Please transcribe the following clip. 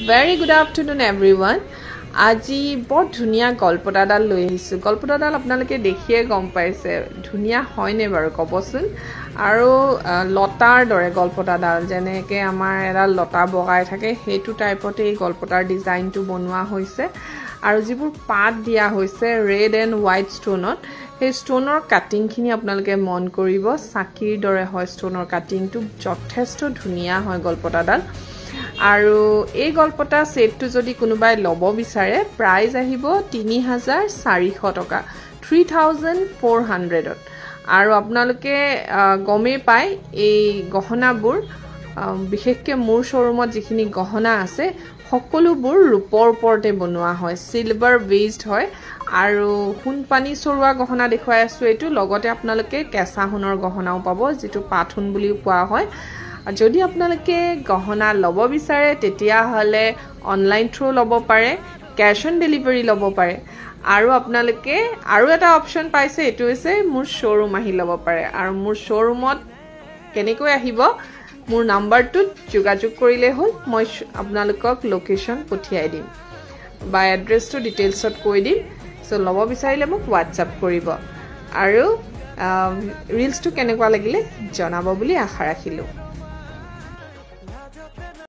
Very good afternoon everyone. আজি বহুত ধুনিয়া গল্পটাডাল লৈ আহিছো গল্পটাডাল আপোনালোকে দেখিয়ে গম পাইছে ধুনিয়া হয়নে বাৰু কবচোন আৰু লতাৰ দৰে গল্পটাডাল যেনেকে আমাৰ এডাল লতা বগাই থাকে হেতু টাইপতে এই গল্পটাৰ ডিজাইনটো বনোৱা হৈছে আৰু যিবোৰ পাত দিয়া হৈছে ৰেড এণ্ড হোৱাইট ষ্টোনত সেই ষ্টোনৰ কাটিংখিনি আপোনালোকে মন কৰিব সাকিৰ দৰে হয় ষ্টোনৰ কাটিংটো যথেষ্ট ধুনিয়া হয় গল্পটাডাল আৰু এই গল্পটা সেটটো যদি কোনোবাই লব বিচাৰে প্ৰাইস আহিব 3400 টকা 3400 আৰু আপোনালোকে গমে পাই এই গহনাবোৰ বিশেষকৈ মোৰ শোৰুমত যিখিনি গহনা আছে সকলোবোৰ ৰূপৰ ওপৰতে বনোৱা হয় সিলভাৰ বেসড হয় আৰু হুনপানী সৰুৱা গহনা দেখুৱাই আছো এটো লগতে আপোনালোকে কেঁচা হুনৰ গহনাও পাব যেটো পাথুন বুলি কোৱা হয় যদি আপোনালোকে গহনা লব বিচাৰে তেতিয়া হলে অনলাইন থ্ৰু লব পাৰে ক্যাশ অন ডেলিভাৰী লব পাৰে আৰু আপোনালোকে আৰু এটা অপচন পাইছে এটো হৈছে মোৰ শোৰুম আহি লব পাৰে আৰু মোৰ শোৰুমত কেনেকৈ আহিব মোৰ নাম্বাৰটো যোগাযোগ কৰিলে হ'ল মই আপোনালোকক লোকেশন পঠিয়াই দিম বা এড্ৰেছটো ডিটেইলছত কৈ দিম সো লব বিচাৰিলে মোক WhatsApp কৰিব আৰু ৰিলছটো কেনেকুৱা লাগিলে জনাব বুলি আশা ৰাখিলো